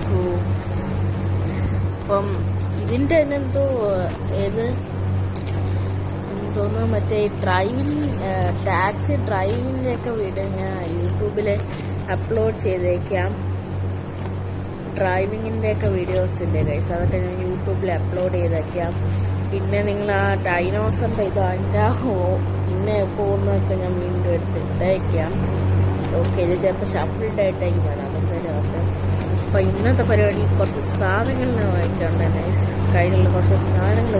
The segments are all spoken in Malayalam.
സോ അപ്പം ഇതിൻ്റെ തന്നെ എന്തോന്ന് മറ്റേ ടാക്സി ഡ്രൈവിങ്ങിൻ്റെ ഒക്കെ വീഡിയോ ഞാൻ യൂട്യൂബിൽ അപ്ലോഡ് ചെയ്തേക്കാം. ഡ്രൈവിങ്ങിൻ്റെ ഒക്കെ വീഡിയോസ് ഇല്ലേ ഗൈസ്, അതൊക്കെ ഞാൻ യൂട്യൂബിൽ അപ്ലോഡ് ചെയ്തേക്കാം. പിന്നെ നിങ്ങൾ ആ ഡൈനോസറിൻ്റെ അതിൻ്റെ പിന്നെ പോകുന്നതൊക്കെ ഞാൻ വീണ്ടും എടുത്തിട്ടേക്കാം. ഓക്കെ, ഇത് ചിലപ്പോൾ ഷഫിൾഡ് ആയിട്ടേക്ക് വേണം, അതെന്തായാലും ആക്കാം. അപ്പോൾ ഇന്നത്തെ പരിപാടി കുറച്ച് സാധനങ്ങൾ വാങ്ങിക്കാണ്ട് കയ്യിലുള്ള കുറച്ച് സാധനങ്ങൾ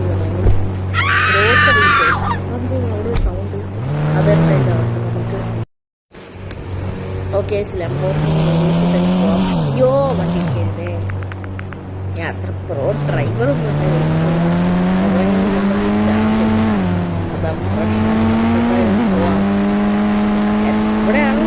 ഗ്രോസറി ഒരു സൗണ്ട് അതെന്തായാലും ആക്കാം നമുക്ക്. ഓക്കെ, അയ്യോ വണ്ടി കയറുന്നേ, ഞാൻ അത്ര പ്രോ ഡ്രൈവറൊന്നും അതാ പ്രശ്നം. എവിടെയാണ്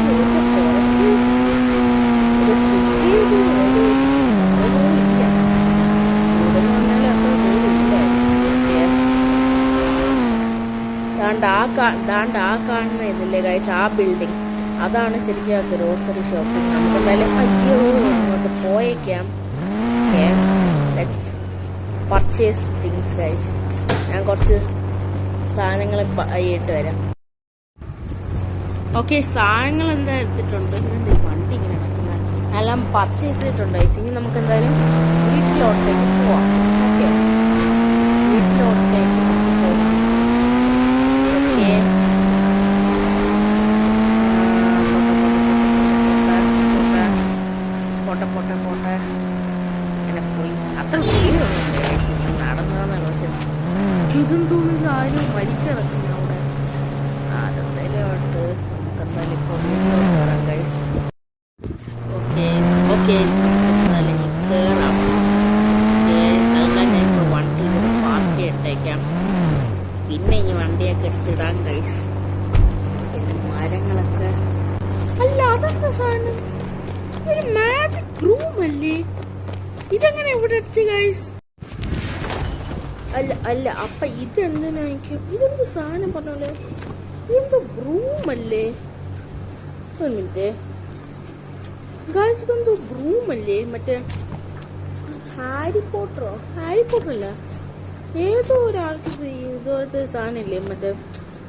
ആ കാണുന്ന ഇതില്ലേ ഗൈസ്, ആ ബിൽഡിംഗ് അതാണ് ശരിക്കും ആ ഗ്രോസറി ഷോപ്പിംഗ്. നമുക്ക് എന്തായാലും അയ്യോ അങ്ങോട്ട് പോയേക്കാം. Let's purchase things guys. ഞാൻ കുറച്ച് സാധനങ്ങൾ ആയിട്ട് വരാം. ഓക്കെ, സാധനങ്ങൾ എന്താ എടുത്തിട്ടുണ്ട്. വണ്ടി ഇങ്ങനെ നടക്കുന്നത് എല്ലാം പർച്ചേസ് ചെയ്തിട്ടുണ്ട് ഗൈസ്. ഇനി നമുക്ക് എന്തായാലും വീട്ടിലോട്ടേക്ക് പോവാം. ഓക്കെ, വീട്ടിലോട്ടേക്ക് പോവാം. പോട്ടെ അങ്ങനെ പോയി. അത്ര നടന്നതാണ്. പക്ഷെ ഇതും തോന്നില്ല, ആരും മരിച്ചു കിടക്കുന്നു അവിടെ. അതെന്തായാലും ആയിട്ട് നമുക്ക് എന്തായാലും ഇപ്പൊ കയറാം ഗൈസ്. ഓക്കെ എന്തായാലും കയറാം. ഞാൻ ഇപ്പോൾ വണ്ടി പാർക്ക് ചെയ്തിട്ടേക്കാം. പിന്നെ ഈ വണ്ടിയൊക്കെ എടുത്തിടാൻ ഗൈസ്. മരങ്ങളൊക്കെ അല്ല, അതെന്താ സാധനം? ഒരു മാജിക് റൂം അല്ലേ? ഇതെങ്ങനെ ഇവിടെ എത്തി ഗൈസ്? അല്ല അപ്പൊ ഇതെന്തിനായിരിക്കും? ഇതെന്ത് സാധനം പറഞ്ഞോളെ, ഇതെന്തോ റൂം അല്ലേ? ഒരു മിനിറ്റ് ഗൈസ്, ഇതെന്തോ റൂം അല്ലേ? മറ്റേ ഹാരി പോട്ടർ അല്ല, ഏതോ ഒരാൾക്ക് ഇതുപോലത്തെ സാധനം ഇല്ലേ? മറ്റേ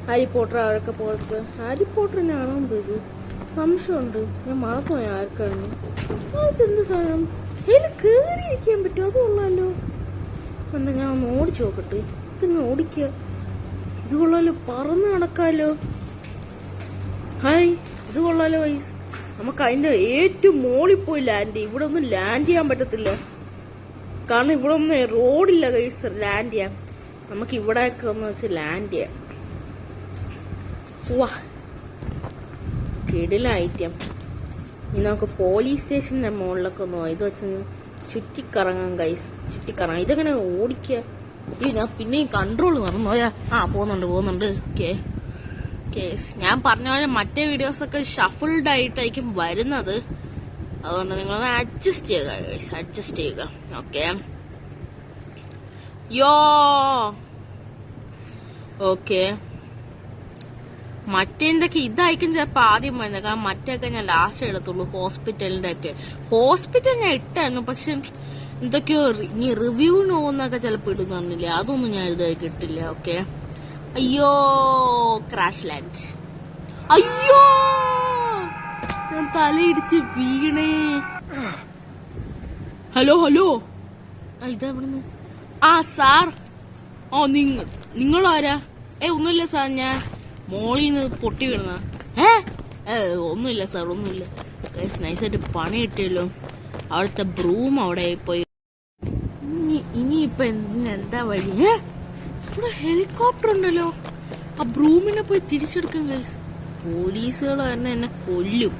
ഹാരി പോട്ടർ ആഴൊക്കെ പോലത്തെ ഹാരി പോട്ടറിനാണോ എന്തോ ഇത്? സംശയമുണ്ട്, ഞാൻ മറന്നുപോയി ആർക്കാണ്. എന്ത് സാധനം? അതിൽ കയറിയിരിക്കാൻ പറ്റും? അത് കൊള്ളാലോ. എന്നാ ഞാൻ ഒന്ന് ഓടിച്ചു നോക്കട്ടെ. ഇതിങ്ങനെ ഓടിക്കുക, ഇത് കൊള്ളാലോ. പറന്ന് നടക്കാലോ. ഹായ്, ഇത് കൊള്ളാലോ വൈസ്. നമുക്ക് അതിന്റെ ഏറ്റവും മോളിൽ പോയി ലാൻഡ് ചെയ്യും. ഇവിടെ ഒന്നും ലാൻഡ് ചെയ്യാൻ പറ്റത്തില്ല, കാരണം ഇവിടെ ഒന്നും റോഡില്ല ഗൈസ് ലാൻഡ് ചെയ്യാൻ. നമുക്ക് ഇവിടെയൊക്കെ ഒന്ന് വെച്ച് ലാൻഡ് ചെയ്യാം. വാ, കിടില ഐറ്റം. ഇനി നമുക്ക് പോലീസ് സ്റ്റേഷന്റെ മുകളിലൊക്കെ ഒന്ന് ഇത് വെച്ച് ചുറ്റിക്കറങ്ങാം ഗൈസ്, ചുറ്റിക്കറങ്ങാം. ഇതെങ്ങനെ ഓടിക്കുക? ഞാൻ പിന്നെ കൺട്രോൾ മറന്നുപോയാ. പോകുന്നുണ്ട്. ഓക്കെ, ഞാൻ പറഞ്ഞ പോലെ മറ്റേ വീഡിയോസൊക്കെ ഷഫിൾഡ് ആയിട്ടായിരിക്കും വരുന്നത്. അതുകൊണ്ട് നിങ്ങളൊന്ന് അഡ്ജസ്റ്റ് ചെയ്യുക. Okay, okay. മറ്റേന്തൊക്കെ ഇതായിരിക്കും ചിലപ്പോൾ ആദ്യം വരുന്നത്, കാരണം മറ്റൊക്കെ ഞാൻ ലാസ്റ്റ് എടുത്തുള്ളൂ. ഹോസ്പിറ്റൽ ഞാൻ ഇട്ടായിരുന്നു, പക്ഷെ എന്തൊക്കെയോ ഇനി റിവ്യൂവിന് പോകുന്നൊക്കെ ചിലപ്പോൾ ഇടുന്നില്ലേ, അതൊന്നും ഞാൻ ഇതായി കിട്ടില്ല. ഓക്കെ, അയ്യോ ക്രാഷ് ലാൻഡ്. അയ്യോ, ഞാൻ തലയിടിച്ച് വീണേ. ഹലോ ഇതെവിടുന്ന്? സാർ. നിങ്ങളാരാ? ഒന്നുമില്ല സാർ, ഞാൻ മോളിന്ന് പൊട്ടി വീണ. ഒന്നുമില്ല സാർ, ഒന്നുമില്ല. നൈസായിട്ട് പണി കിട്ടിയല്ലോ. അവിടുത്തെ ബ്രൂം അവിടെ പോയി. ഇനിയിപ്പൊ എന്താ വഴി? ഇവിടെ ഹെലികോപ്റ്റർ ഉണ്ടല്ലോ. ആ ബ്രൂമിനെ പോയി തിരിച്ചെടുക്കാൻ ഗൈസ്. പോലീസുകൾ തന്നെ എന്നെ കൊല്ലും.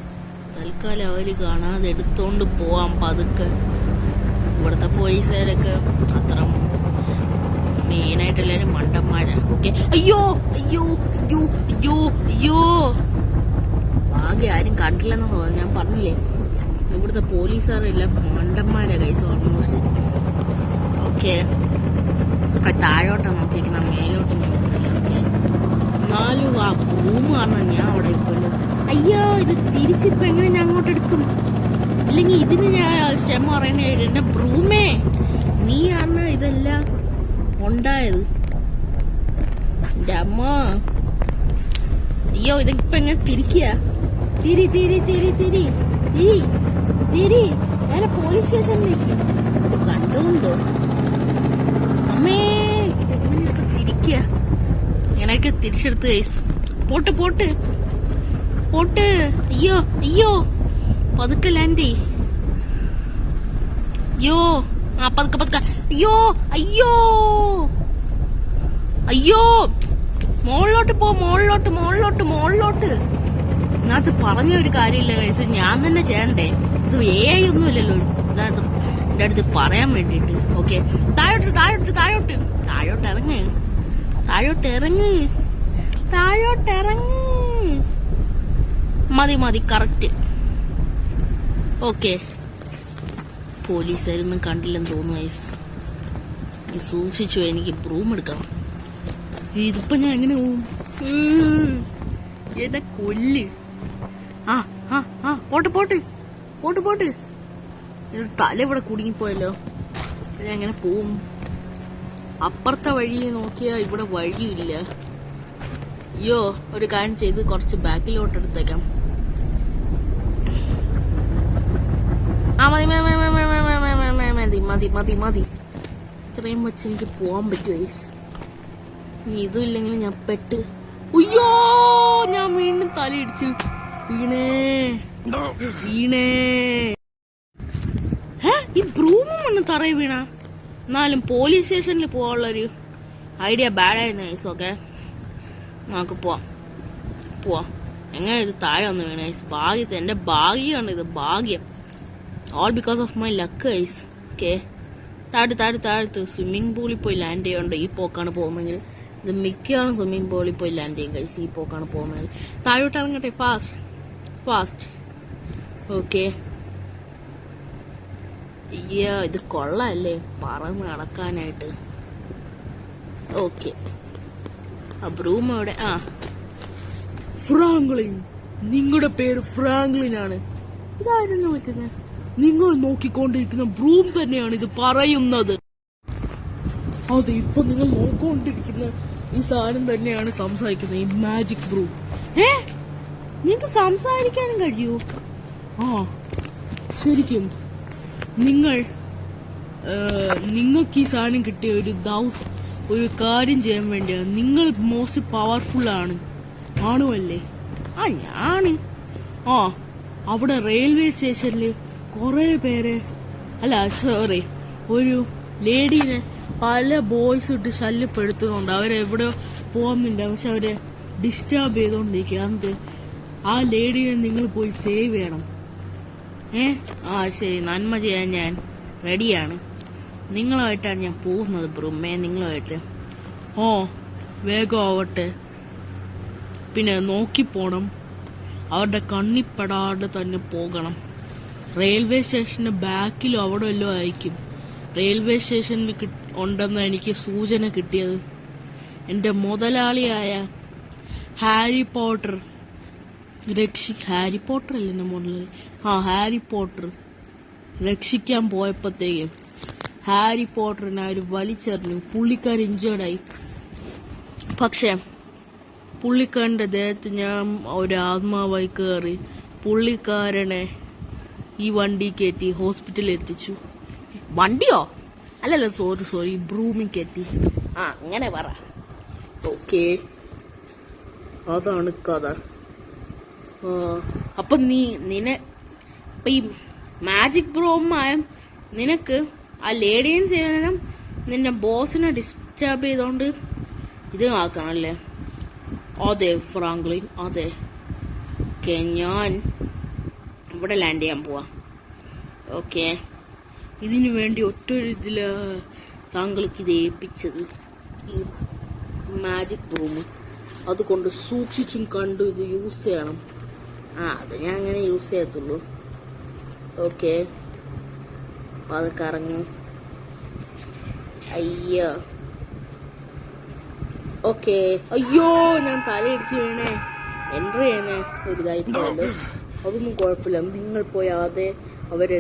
തൽക്കാലം അവര് കാണാതെ എടുത്തോണ്ട് പോവാം പതുക്കെ. ഇവിടുത്തെ പോലീസുകാരൊക്കെ അത്ര മെയിനായിട്ട് എല്ലാരും മണ്ടന്മാരാ. ഓക്കെ, അയ്യോ ആകെ ആരും കണ്ടില്ലെന്ന് തോന്നുന്നു. ഞാൻ പറഞ്ഞില്ലേ, ഇവിടുത്തെ പോലീസുകാരെല്ലാം മണ്ടന്മാരാ ഗൈസ് ഓൾമോസ്റ്റ്. ഓക്കെ, താഴോട്ടാ നോക്കിയിരിക്കുന്ന, മേലോട്ട് നോക്കുന്നില്ല. ഓക്കെ, എന്നാലും ആ റൂം കാരണം ഞാൻ അവിടെ ഇരിക്കുമല്ലോ. അയ്യോ, ഇത് തിരിച്ചിപ്പോ എങ്ങനെ ഞാൻ അങ്ങോട്ട് എടുക്കും? അല്ലെങ്കിൽ ഇതിന് ഞാൻ ക്ഷമ പറയണേ. എന്റെ ബ്രൂമേ, നീയാണ് ഇതെല്ലാം ഉണ്ടായത്. എന്റെ അമ്മ, അയ്യോ ഇതിപ്പോ എങ്ങനെ തിരിക്കുക? തിരി തിരി തിരി തിരി തിരി തിരി നേരെ പോലീസ് സ്റ്റേഷനിലേക്ക്. ഇത് കണ്ടോന്തോ അമ്മേ, എങ്ങനെയൊക്കെ തിരിക്കുക? ഇങ്ങനെയൊക്കെ തിരിച്ചെടുത്ത് ഗൈസ്. Pot pot pot. അയ്യോ അയ്യോ, പതുക്കെ ലാൻഡി. അയ്യോ ആ പതുക്കെ പതുക്കെ. അയ്യോ അയ്യോ അയ്യോ, മോളിലോട്ട് പോ, മോളിലോട്ട് മോളിലോട്ട് മോളിലോട്ട്. ഇതിനകത്ത് പറഞ്ഞ ഒരു കാര്യമില്ല കൈസ്, ഞാൻ തന്നെ ചെയ്യണ്ടേ. ഇത് AI ഒന്നുമില്ലല്ലോ ഇതിനകത്ത് എന്റെ അടുത്ത് പറയാൻ വേണ്ടിട്ട്. ഓക്കെ, താഴോട്ട് താഴോട്ട് താഴോട്ട് താഴോട്ട് ഇറങ്ങ്, താഴോട്ട് ഇറങ്ങ്, താഴോട്ട് ഇറങ്ങ്. മതി മതി, കറക്റ്റ്. ഓക്കെ, പോലീസുകാരൊന്നും കണ്ടില്ലെന്ന് തോന്നുന്നു ഗൈസ്. സൂക്ഷിച്ചു, എനിക്ക് ബ്രൂം എടുക്കണം. ഇതിപ്പോ ഞാൻ എങ്ങനെ പോവും? എന്നെ കൊല്ല്. ആ ആ ആ, പോട്ട് പോട്ട് പോട്ട് പോട്ട്. തല ഇവിടെ കുടുങ്ങിപ്പോയല്ലോ. ഞാൻ എങ്ങനെ പോവും? അപ്പുറത്തെ വഴി നോക്കിയാ ഇവിടെ വഴിയില്ല. അയ്യോ, ഒരു കാര്യം ചെയ്ത് കുറച്ച് ബാക്കിലോട്ട് എടുത്തേക്കാം. ആ മതി മതി മതി മതി മതി. ഇത്രയും വെച്ച് എനിക്ക് പോവാൻ പറ്റും ഗൈസ്. ഇതും ഇല്ലെങ്കിൽ ഞാൻ പെട്ട്. അയ്യോ, ഞാൻ വീണ്ടും തലയിടിച്ചു വീണേ വീണേ. ഈ ബ്രൂമും ഒന്ന് തറയി വീണ. എന്നാലും പോലീസ് സ്റ്റേഷനിൽ പോവാനുള്ളൊരു ഐഡിയ ബാഡായിരുന്നു ഗൈസ്. ഓക്കെ, നമുക്ക് പോവാം പോവാം. എങ്ങനെ ഇത് താഴെ ഒന്ന് വീണ ഗൈസ്? ഭാഗ്യത്തെ, എന്റെ ഭാഗ്യമാണ് ഇത്, ഭാഗ്യം. All because of my luck guys. Okay, താഴത്ത് സ്വിമ്മിംഗ് പൂളിൽ പോയി ലാൻഡ് ചെയ്യണ്ട. ഈ പോക്കാണ് പോകുന്നെങ്കിൽ ഇത് മിക്കവാറും സ്വിമ്മിംഗ് പൂളിൽ പോയി ലാൻഡ് ചെയ്യും ഗൈസ്. ഈ പോക്കാണ് പോകുന്നെങ്കിൽ താഴോട്ട് ഇറങ്ങട്ടെ, ഫാസ്റ്റ് ഫാസ്റ്റ്. ഓക്കെ, അയ്യോ ഇത് കൊള്ളാല്ലേ പറന്ന് നടക്കാനായിട്ട്. ഓക്കെ, ആ ബ്രൂം അവിടെ. ആ, ഫ്രാങ്ക്ലിൻ, നിങ്ങളുടെ പേര് ഫ്രാങ്ക്ലിൻ ആണ്. ഇതായിരുന്നു പറ്റുന്നത്. നിങ്ങൾ നോക്കിക്കൊണ്ടിരിക്കുന്ന ബ്രൂം തന്നെയാണ് ഇത് പറയുന്നത്. അതെ, ഇപ്പൊ നിങ്ങൾ നോക്കിക്കൊണ്ടിരിക്കുന്ന ഈ സാധനം തന്നെയാണ് സംസാരിക്കുന്നത്, ഈ മാജിക് ബ്രൂം. നിങ്ങൾക്ക് സംസാരിക്കാനും കഴിയൂ? ആ, ശരിക്കും നിങ്ങൾക്ക് ഈ സാധനം കിട്ടിയ ഒരു കാര്യം ചെയ്യാൻ വേണ്ടിയാണ്. നിങ്ങൾ മോസ്റ്റ് പവർഫുൾ ആണുമല്ലേ? ആ, ഞാന്. ആ, അവിടെ റെയിൽവേ സ്റ്റേഷനില് കുറെ പേര്, അല്ല സോറി, ഒരു ലേഡീനെ പല ബോയ്സ് ഇട്ട് ശല്യപ്പെടുത്തുന്നുണ്ട്. അവരെവിടെ പോകുന്നില്ല, പക്ഷെ അവരെ ഡിസ്റ്റർബ് ചെയ്തോണ്ടിരിക്കുക. എന്നിട്ട് ആ ലേഡീനെ നിങ്ങൾ പോയി സേവ് ചെയ്യണം. ആ ശരി, നന്മ ചെയ്യാൻ ഞാൻ റെഡിയാണ്. നിങ്ങളുമായിട്ടാണ് ഞാൻ പോകുന്നത് ബ്രൂമേ, നിങ്ങളുമായിട്ട്. ഓ, വേഗം ആവട്ടെ. പിന്നെ നോക്കിപ്പോണം, അവരുടെ കണ്ണിപ്പെടാതെ തന്നെ പോകണം. റെയിൽവേ സ്റ്റേഷന്റെ ബാക്കിലും അവിടെ വല്ലതും ആയിരിക്കും. റെയിൽവേ സ്റ്റേഷനിൽ ഉണ്ടെന്ന് എനിക്ക് സൂചന കിട്ടിയത്. എന്റെ മുതലാളിയായ ഹാരി പോട്ടർ ഹാരി പോട്ടർ അല്ലേ എന്റെ മുതലാളി? ആ, ഹാരി പോട്ടർ രക്ഷിക്കാൻ പോയപ്പോഴത്തേക്കും ഹാരി പോട്ടറിനെ അവർ വലിച്ചെറിഞ്ഞു. പുള്ളിക്കാരൻ ഇഞ്ചേർഡായി. പക്ഷെ പുള്ളിക്കാരന്റെ ദേഹത്ത് ഞാൻ ഒരു ആത്മാവായി കയറി പുള്ളിക്കാരനെ ഈ വണ്ടി കയറ്റി ഹോസ്പിറ്റലിൽ എത്തിച്ചു. വണ്ടിയോ? അല്ലല്ലോ, സോറി, ബ്രൂമിൽ കയറ്റി. ആ, അങ്ങനെ പറ. ഓക്കെ, അതാണ് കഥ. അപ്പൊ ഇപ്പൊ ഈ മാജിക് ബ്രൂമായ നിനക്ക് ആ ലേഡിയും ചെയ്യണം, നിന്റെ ബോസിനെ ഡിസ്റ്റർബ് ചെയ്തോണ്ട് ഇത് ആക്കണല്ലേ? അതെ ഫ്രാങ്ക്ലിൻ, അതെ. ഓക്കെ, ഞാൻ ഇവിടെ ലാൻഡ് ചെയ്യാൻ പോവാ. ഓക്കെ, ഇതിനു വേണ്ടി ഒറ്റൊരു താങ്കൾക്ക് ഇത് ഏൽപ്പിച്ചത് ഈ മാജിക് ബ്രൂം. അതുകൊണ്ട് സൂക്ഷിച്ചും കണ്ടു ഇത് യൂസ് ചെയ്യണം. അത് ഞാൻ അങ്ങനെ യൂസ് ചെയ്യത്തുള്ളൂ. ഓക്കെ, അപ്പൊ അത് കറങ്ങും. അയ്യോ, ഓക്കെ. അയ്യോ, ഞാൻ തലയിടിച്ച് വീണേ. എൻട്രി ചെയ്യാൻ ഒരു ഇതായിപ്പോയല്ലോ. അതൊന്നും കുഴപ്പമില്ല. നിങ്ങൾ പോയി അവരെ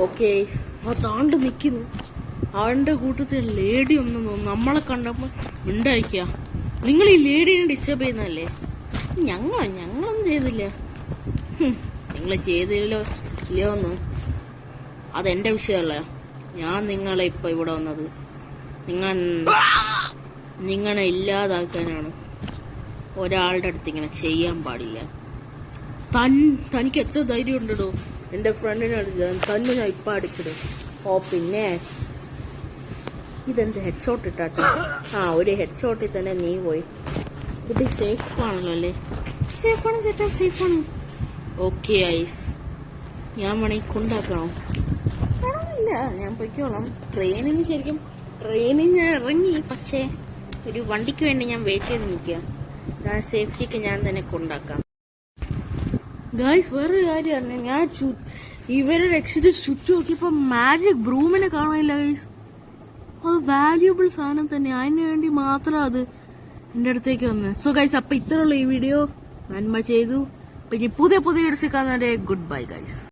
ഓക്കെ ആ താണ്ട് നിൽക്കുന്നു. അവന്റെ കൂട്ടത്തിൽ ലേഡി ഒന്നും തോന്നുന്നു. നമ്മളെ കണ്ടപ്പോൾ മിണ്ടായിക്ക. നിങ്ങൾ ഈ ലേഡീനെ ഡിസ്റ്റർബ് ചെയ്യുന്നതല്ലേ? ഞങ്ങളൊന്നും ചെയ്തില്ല. നിങ്ങൾ ചെയ്തില്ലോ ഇല്ലയോ ഒന്നും അതെന്റെ വിഷയമല്ല. ഞാൻ നിങ്ങളെ ഇപ്പൊ ഇവിടെ വന്നത് നിങ്ങളെ ഇല്ലാതാക്കാനാണ്. ഒരാളുടെ അടുത്ത് ഇങ്ങനെ ചെയ്യാൻ പാടില്ല. തനിക്ക് എത്ര ധൈര്യം ഉണ്ടോ എന്റെ ഫ്രണ്ടിനെ അടിക്കാൻ? തന്നെ ഞാൻ ഇപ്പൊ അടിച്ചിടും. ഓ പിന്നെ ഇതെന്ത് ഹെഡ് ഷോട്ട് ഇട്ടാട്ടോ? ആ ഒരു ഹെഡ് ഷോട്ടിൽ തന്നെ നീ പോയി. കുട്ടി സേഫ് ആണല്ലോ അല്ലേ? സേഫാണ് ചേട്ടാ, സേഫാണ്. ഓക്കെ ഐസ്, ഞാൻ വേണമെങ്കിൽ കൊണ്ടാക്കണോ? വേണമെന്നില്ല, ഞാൻ പൊയ്ക്കോളാം. ട്രെയിനിന് ഞാൻ ഇറങ്ങി, പക്ഷേ ഒരു വണ്ടിക്ക് വേണ്ടി ഞാൻ വെയിറ്റ് ചെയ്ത് നിൽക്കുക. ഞാൻ സേഫ്റ്റിക്ക് ഞാൻ തന്നെ കൊണ്ടാക്കാം. ഗായ്സ് വേറൊരു കാര്യമാണ്, ഞാൻ ഇവരെ രക്ഷിച്ച് ചുറ്റും നോക്കിയപ്പോ മാജിക് ബ്രൂമിനെ കാണാനില്ല ഗൈസ്. അത് വാല്യൂബിൾ സാധനം തന്നെ, അതിന് വേണ്ടി മാത്രം അത് എന്റെ അടുത്തേക്ക് വന്നത്. സോ ഗൈസ്, അപ്പൊ ഇത്രയുള്ള ഈ വീഡിയോ നന്മ ചെയ്തു. പിന്നെ പുതിയ വീഡിയോസ് കാണുന്നവരെ ഗുഡ് ബൈ ഗൈസ്.